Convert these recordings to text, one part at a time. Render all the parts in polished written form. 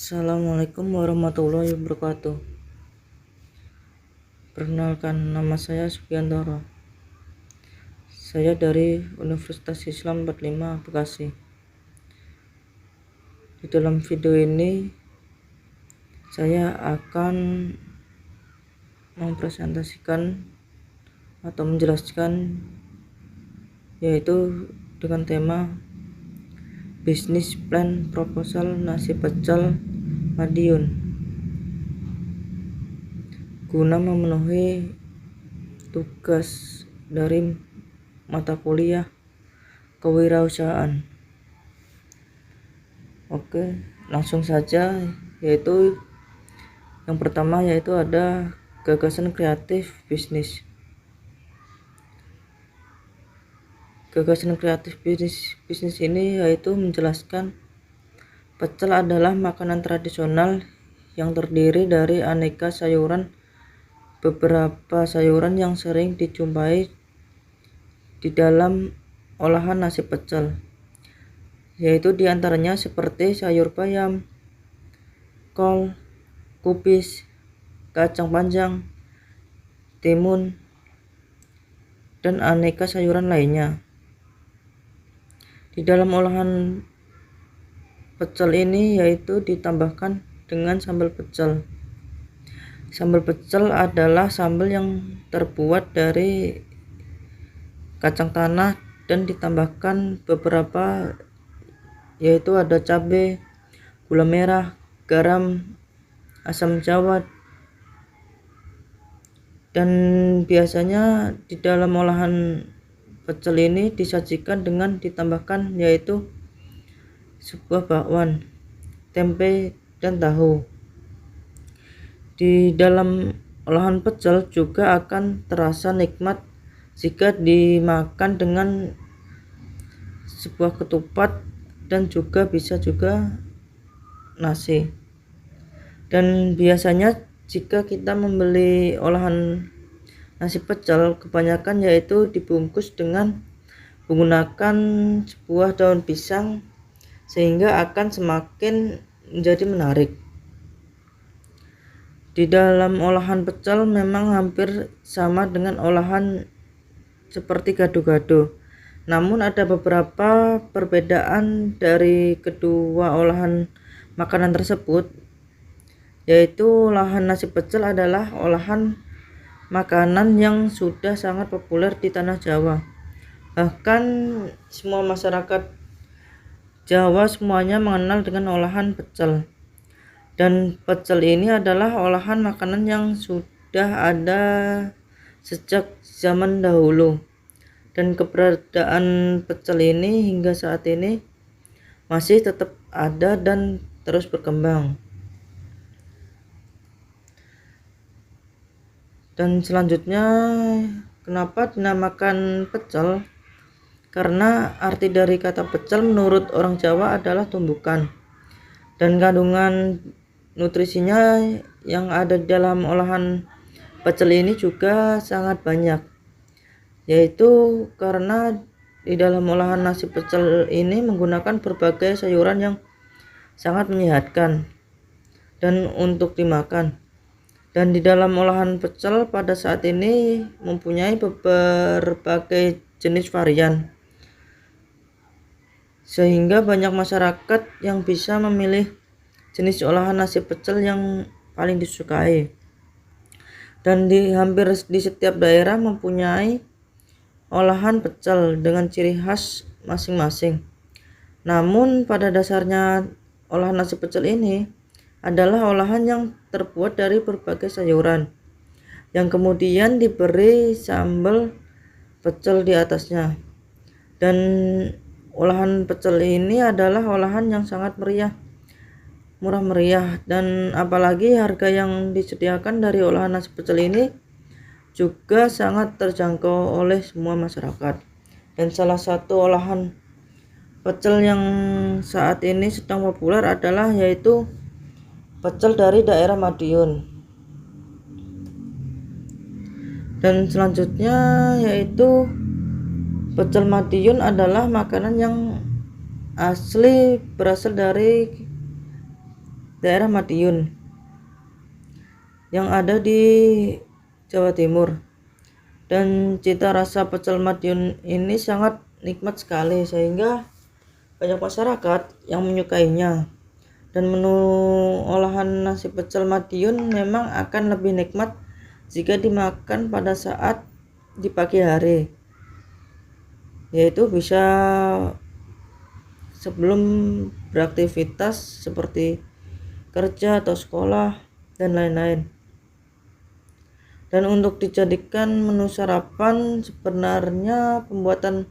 Assalamualaikum warahmatullahi wabarakatuh. Perkenalkan, nama saya Sugiantoro. Saya dari Universitas Islam 45 Bekasi. Di dalam video ini saya akan mempresentasikan atau menjelaskan, yaitu dengan tema bisnis plan proposal nasi pecel Madiun guna memenuhi tugas dari mata kuliah kewirausahaan. Oke, langsung saja, yaitu yang pertama yaitu ada gagasan kreatif bisnis. Gagasan kreatif bisnis ini yaitu menjelaskan pecel adalah makanan tradisional yang terdiri dari aneka sayuran. Beberapa sayuran yang sering dijumpai di dalam olahan nasi pecel, yaitu diantaranya seperti sayur bayam, kol, kubis, kacang panjang, timun, dan aneka sayuran lainnya. Di dalam olahan pecel ini yaitu ditambahkan dengan sambal pecel. Sambal pecel adalah sambal yang terbuat dari kacang tanah dan ditambahkan beberapa, yaitu ada cabai, gula merah, garam, asam jawa, dan biasanya di dalam olahan pecel ini disajikan dengan ditambahkan yaitu sebuah bakwan, tempe, dan tahu. Di dalam olahan pecel juga akan terasa nikmat jika dimakan dengan sebuah ketupat dan juga bisa juga nasi. Dan biasanya jika kita membeli olahan nasi pecel, kebanyakan yaitu dibungkus dengan menggunakan sebuah daun pisang sehingga akan semakin menjadi menarik. Di dalam olahan pecel memang hampir sama dengan olahan seperti gado-gado, namun ada beberapa perbedaan dari kedua olahan makanan tersebut, yaitu olahan nasi pecel adalah olahan makanan yang sudah sangat populer di tanah Jawa. Bahkan semua masyarakat Jawa semuanya mengenal dengan olahan pecel. Dan pecel ini adalah olahan makanan yang sudah ada sejak zaman dahulu. Dan keberadaan pecel ini hingga saat ini masih tetap ada dan terus berkembang. Dan selanjutnya, kenapa dinamakan pecel? Karena arti dari kata pecel menurut orang Jawa adalah tumbukan, dan kandungan nutrisinya yang ada di dalam olahan pecel ini juga sangat banyak, yaitu karena di dalam olahan nasi pecel ini menggunakan berbagai sayuran yang sangat menyehatkan dan untuk dimakan. Dan di dalam olahan pecel pada saat ini mempunyai berbagai jenis varian, sehingga banyak masyarakat yang bisa memilih jenis olahan nasi pecel yang paling disukai. Dan hampir di setiap daerah mempunyai olahan pecel dengan ciri khas masing-masing. Namun pada dasarnya olahan nasi pecel ini adalah olahan yang terbuat dari berbagai sayuran yang kemudian diberi sambal pecel di atasnya. Dan olahan pecel ini adalah olahan yang sangat murah meriah, dan apalagi harga yang disediakan dari olahan nasi pecel ini juga sangat terjangkau oleh semua masyarakat. Dan salah satu olahan pecel yang saat ini sedang populer adalah yaitu pecel dari daerah Madiun. Dan selanjutnya yaitu pecel Madiun adalah makanan yang asli berasal dari daerah Madiun yang ada di Jawa Timur. Dan cita rasa pecel Madiun ini sangat nikmat sekali sehingga banyak masyarakat yang menyukainya. Dan menu olahan nasi pecel Madiun memang akan lebih nikmat jika dimakan pada saat di pagi hari, yaitu bisa sebelum beraktivitas seperti kerja atau sekolah dan lain-lain. Dan untuk dijadikan menu sarapan, sebenarnya pembuatan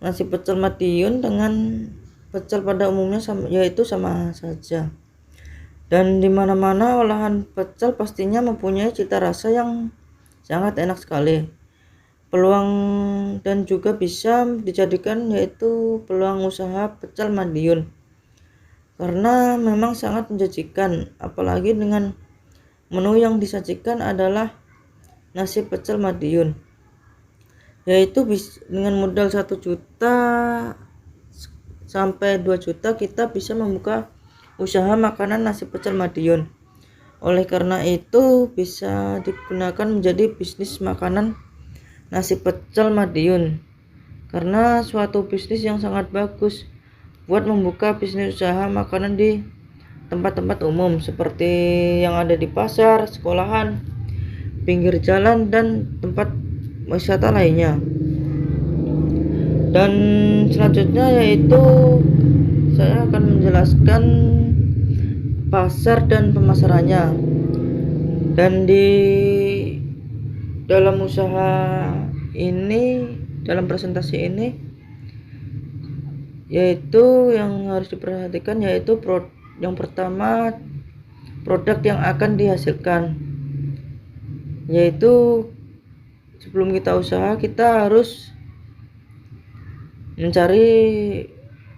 nasi pecel Madiun dengan pecel pada umumnya yaitu sama saja. Dan dimana-mana olahan pecel pastinya mempunyai cita rasa yang sangat enak sekali. Peluang dan juga bisa dijadikan yaitu peluang usaha pecel Madiun, karena memang sangat menjanjikan, apalagi dengan menu yang disajikan adalah nasi pecel Madiun, yaitu dengan modal 1 juta sampai 2 juta kita bisa membuka usaha makanan nasi pecel Madiun. Oleh karena itu bisa digunakan menjadi bisnis makanan nasi pecel Madiun, karena suatu bisnis yang sangat bagus buat membuka bisnis usaha makanan di tempat-tempat umum seperti yang ada di pasar, sekolahan, pinggir jalan, dan tempat wisata lainnya. Dan selanjutnya yaitu saya akan menjelaskan pasar dan pemasarannya. Dan di dalam usaha ini, dalam presentasi ini, yaitu yang harus diperhatikan yaitu yang pertama, produk yang akan dihasilkan, yaitu sebelum kita usaha kita harus mencari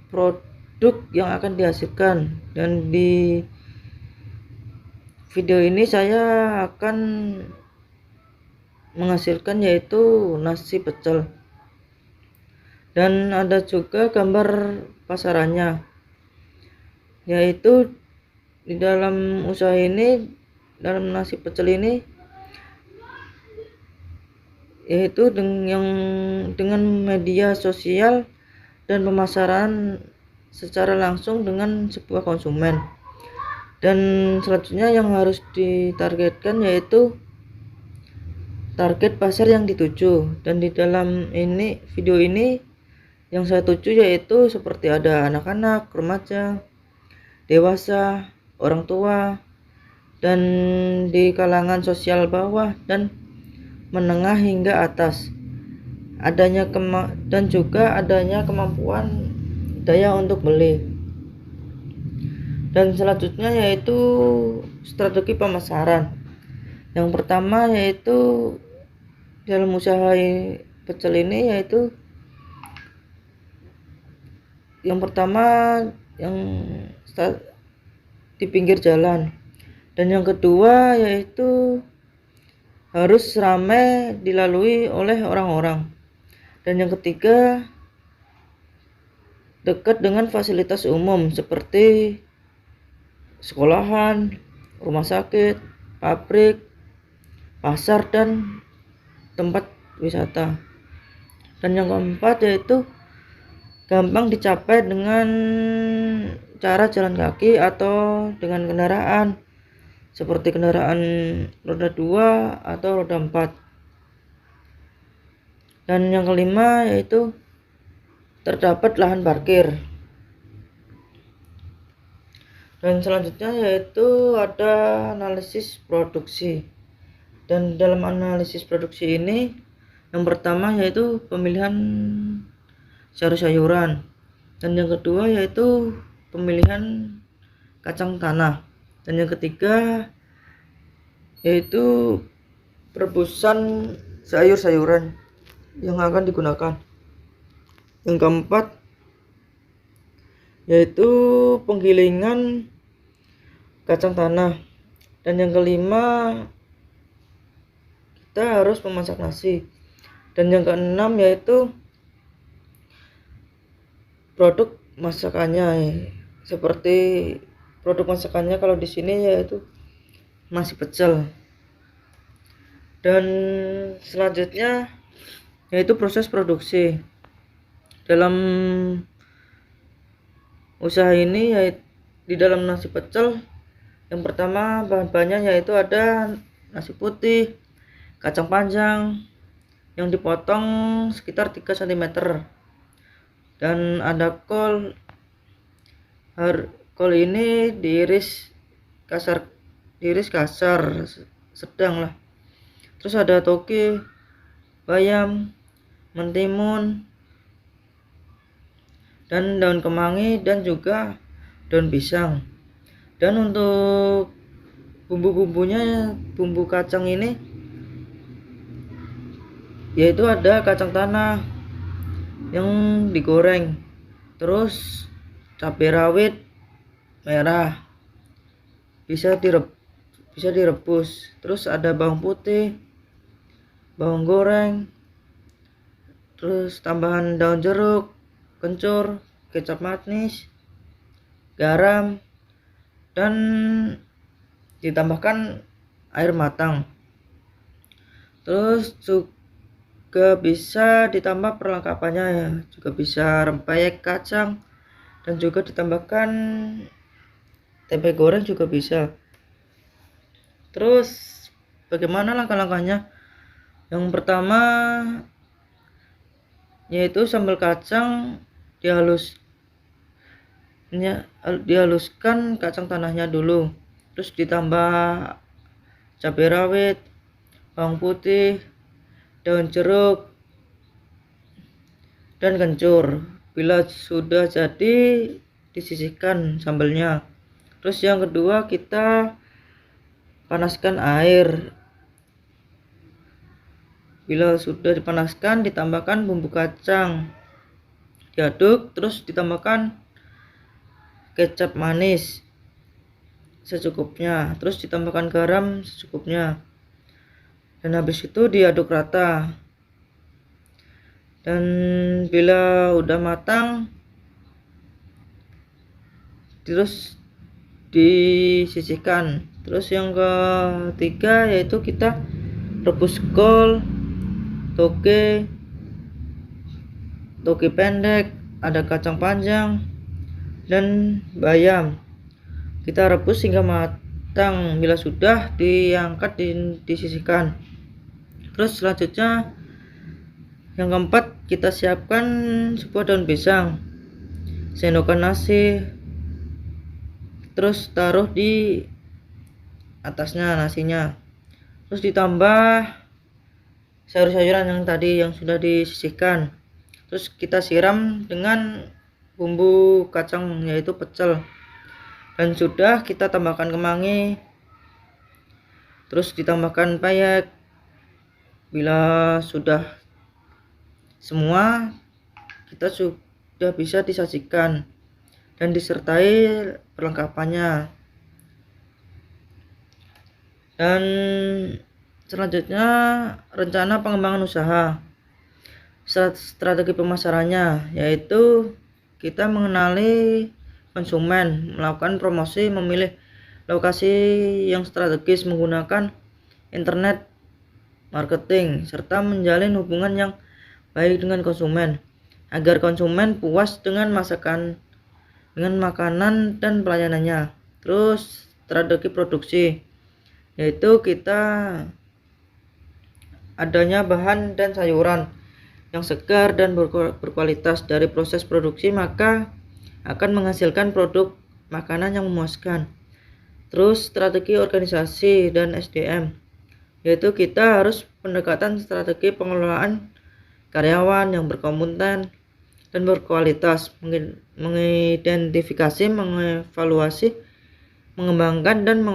produk yang akan dihasilkan. Dan di video ini saya akan menghasilkan yaitu nasi pecel, dan ada juga gambar pasarannya, yaitu di dalam usaha ini, dalam nasi pecel ini, yaitu dengan media sosial dan pemasaran secara langsung dengan sebuah konsumen. Dan selanjutnya yang harus ditargetkan yaitu target pasar yang dituju. Dan di dalam video ini yang saya tuju yaitu seperti ada anak-anak, remaja, dewasa, orang tua, dan di kalangan sosial bawah dan menengah hingga atas. Dan juga adanya kemampuan daya untuk beli. Dan selanjutnya yaitu strategi pemasaran. Yang pertama yaitu dalam usaha pecel ini, yaitu yang pertama yang di pinggir jalan, dan yang kedua yaitu harus ramai dilalui oleh orang-orang, dan yang ketiga dekat dengan fasilitas umum seperti sekolahan, rumah sakit, pabrik, pasar, dan tempat wisata. Dan yang keempat yaitu gampang dicapai dengan cara jalan kaki atau dengan kendaraan seperti kendaraan roda 2 atau roda 4. Dan yang kelima yaitu terdapat lahan parkir. Dan selanjutnya yaitu ada analisis produksi. Dan dalam analisis produksi ini, yang pertama yaitu pemilihan sayur-sayuran, dan yang kedua yaitu pemilihan kacang tanah, dan yang ketiga yaitu perebusan sayur-sayuran yang akan digunakan. Yang keempat yaitu penggilingan kacang tanah, dan yang kelima kita harus memasak nasi, dan yang keenam yaitu produk masakannya seperti produk masakannya kalau di sini yaitu nasi pecel. Dan selanjutnya yaitu proses produksi. Dalam usaha ini yaitu di dalam nasi pecel, yang pertama bahan-bahannya yaitu ada nasi putih, kacang panjang yang dipotong sekitar 3 cm, dan ada kol. Kol ini diiris kasar sedang lah. Terus ada toge, bayam, mentimun, dan daun kemangi, dan juga daun pisang. Dan untuk bumbu-bumbunya, bumbu kacang ini yaitu ada kacang tanah yang digoreng, terus cabai rawit merah bisa direbus, terus ada bawang putih, bawang goreng, terus tambahan daun jeruk, kencur, kecap manis, garam, dan ditambahkan air matang. Terus juga bisa ditambah perlengkapannya ya, juga bisa rempeyek kacang, dan juga ditambahkan tempe goreng juga bisa. Terus bagaimana langkah-langkahnya? Yang pertama yaitu sambal kacang dihaluskan kacang tanahnya dulu, terus ditambah cabai rawit, bawang putih, daun jeruk, dan kencur. Bila sudah jadi, disisihkan sambalnya. Terus yang kedua, kita panaskan air. Bila sudah dipanaskan, ditambahkan bumbu kacang, diaduk, terus ditambahkan kecap manis secukupnya, terus ditambahkan garam secukupnya, dan habis itu diaduk rata. Dan bila udah matang, terus disisihkan. Terus yang ketiga yaitu kita rebus kol, toge pendek, ada kacang panjang, dan bayam. Kita rebus hingga matang. Bila sudah, diangkat, disisihkan. Terus selanjutnya yang keempat, kita siapkan sebuah daun pisang, sendokan nasi, terus taruh di atasnya nasinya, terus ditambah sayur-sayuran yang tadi yang sudah disisihkan. Terus kita siram dengan bumbu kacang yaitu pecel, dan sudah kita tambahkan kemangi, terus ditambahkan payek. Bila sudah semua, kita sudah bisa disajikan dan disertai perlengkapannya. Dan selanjutnya rencana pengembangan usaha. Strategi pemasarannya yaitu kita mengenali konsumen, melakukan promosi, memilih lokasi yang strategis, menggunakan internet marketing, serta menjalin hubungan yang baik dengan konsumen agar konsumen puas dengan makanan dan pelayanannya. Terus strategi produksi yaitu kita adanya bahan dan sayuran yang segar dan berkualitas. Dari proses produksi maka akan menghasilkan produk makanan yang memuaskan. Terus strategi organisasi dan SDM yaitu kita harus pendekatan strategi pengelolaan karyawan yang berkompeten dan berkualitas, mengidentifikasi, mengevaluasi, mengembangkan, dan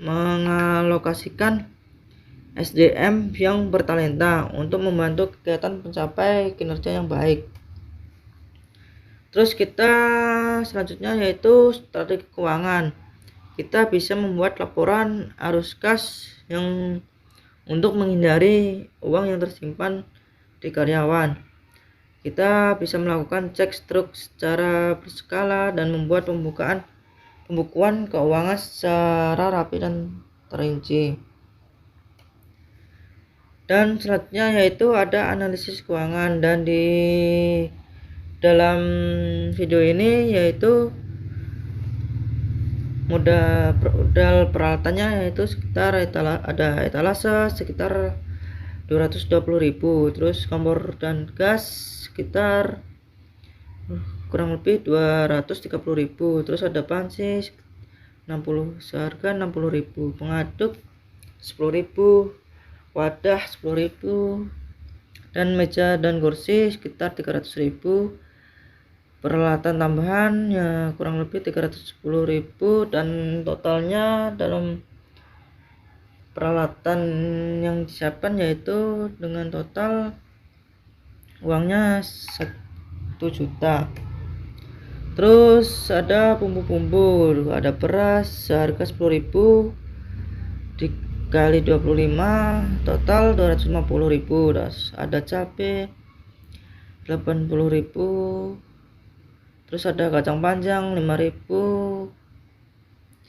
mengalokasikan SDM yang bertalenta untuk membantu kegiatan mencapai kinerja yang baik. Terus kita selanjutnya yaitu strategi keuangan. Kita bisa membuat laporan arus kas yang untuk menghindari uang yang tersimpan di karyawan. Kita bisa melakukan cek struk secara berskala dan membuat pembukaan pembukuan keuangan secara rapi dan terinci. Dan selanjutnya yaitu ada analisis keuangan, dan di dalam video ini yaitu modal peralatannya yaitu sekitar ada etalase sekitar 220.000, terus kompor dan gas sekitar kurang lebih 230.000, terus ada panci 60 seharga 60.000, pengaduk 10.000, wadah 10.000, dan meja dan kursi sekitar 300.000, peralatan tambahan ya kurang lebih 310.000, dan totalnya dalam peralatan yang disiapkan yaitu dengan total uangnya 1 juta. Terus ada bumbu-bumbu, ada beras seharga 10.000 dikali 25 total 250.000, ada cabai 80.000, terus ada kacang panjang 5.000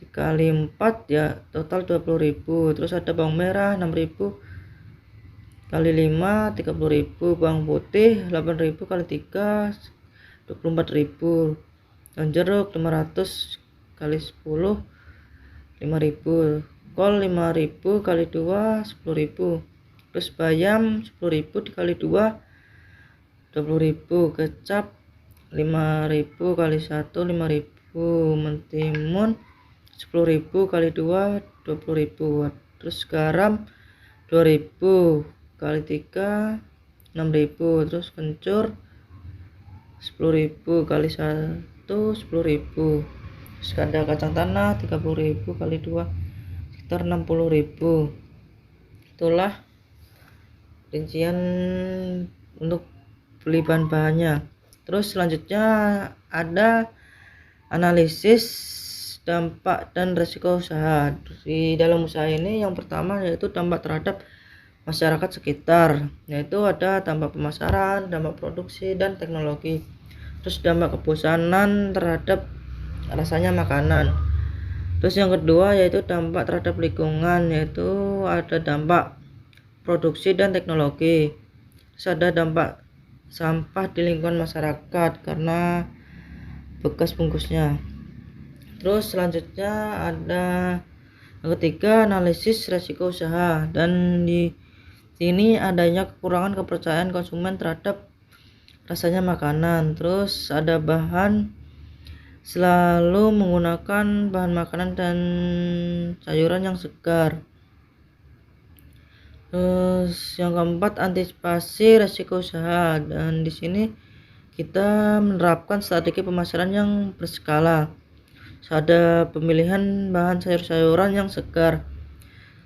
dikali 4 ya total 20.000, terus ada bawang merah 6.000 kali 5 30.000, bawang putih 8.000 kali 3 24.000, dan jeruk 500 kali 10 5.000, kol 5.000 kali 2 10.000, terus bayam 10.000 dikali 2 20.000, kecap 5.000 kali 1 5.000, mentimun 10.000 kali 2 20.000, terus garam 2.000 kali 3 6.000, terus kencur 10.000 kali 1 10.000, terus ada kacang tanah 30.000 kali 2 sekitar 60.000. Itulah rincian untuk beli bahan-bahannya. Terus selanjutnya ada analisis dampak dan resiko usaha. Di dalam usaha ini yang pertama yaitu dampak terhadap masyarakat sekitar, yaitu ada dampak pemasaran, dampak produksi dan teknologi, terus dampak kebosanan terhadap rasanya makanan. Terus yang kedua yaitu dampak terhadap lingkungan, yaitu ada dampak produksi dan teknologi, terus ada dampak sampah di lingkungan masyarakat karena bekas bungkusnya. Terus selanjutnya ada yang ketiga analisis resiko usaha, dan di sini adanya kekurangan kepercayaan konsumen terhadap rasanya makanan. Terus ada bahan selalu menggunakan bahan makanan dan sayuran yang segar. Terus yang keempat antisipasi resiko usaha, dan di sini kita menerapkan strategi pemasaran yang berskala. Ada pemilihan bahan sayur-sayuran yang segar,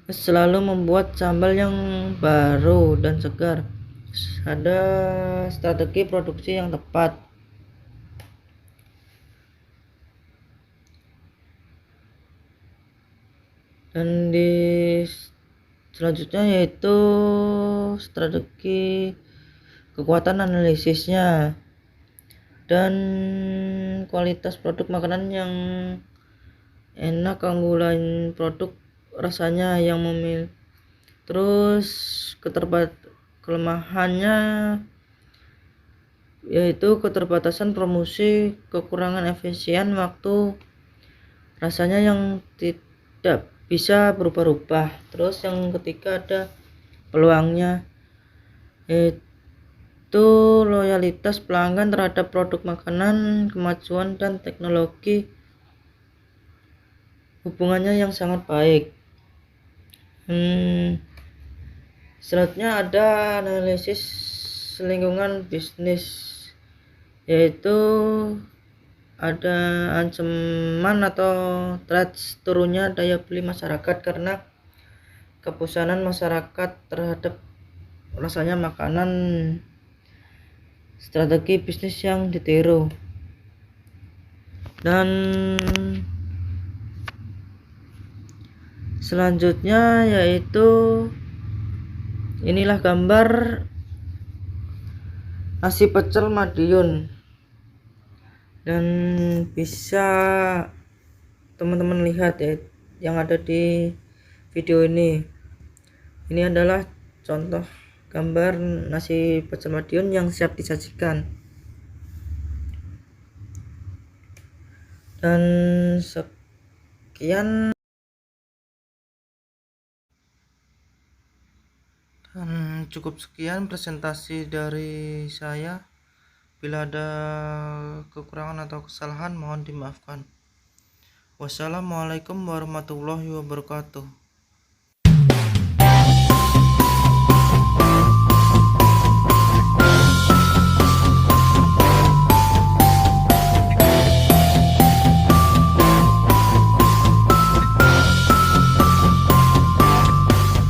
selalu membuat sambal yang baru dan segar. Ada strategi produksi yang tepat. Dan di selanjutnya yaitu strategi kekuatan analisisnya dan kualitas produk makanan yang enak, keunggulan produk rasanya yang memilih. Terus kelemahannya yaitu keterbatasan promosi, kekurangan efisien waktu, rasanya yang tidak bisa berubah-ubah. Terus yang ketiga ada peluangnya, yaitu loyalitas pelanggan terhadap produk makanan, kemajuan dan teknologi, hubungannya yang sangat baik. Selanjutnya ada analisis lingkungan bisnis, yaitu ada ancaman atau threats turunnya daya beli masyarakat karena kebosanan masyarakat terhadap rasanya makanan, strategi bisnis yang ditiru. Dan selanjutnya yaitu inilah gambar nasi pecel Madiun, dan bisa teman-teman lihat ya yang ada di video ini. Ini adalah contoh gambar nasi pecel Madiun yang siap disajikan. Dan sekian, cukup sekian presentasi dari saya. Bila ada kekurangan atau kesalahan mohon dimaafkan. Wassalamualaikum warahmatullahi wabarakatuh.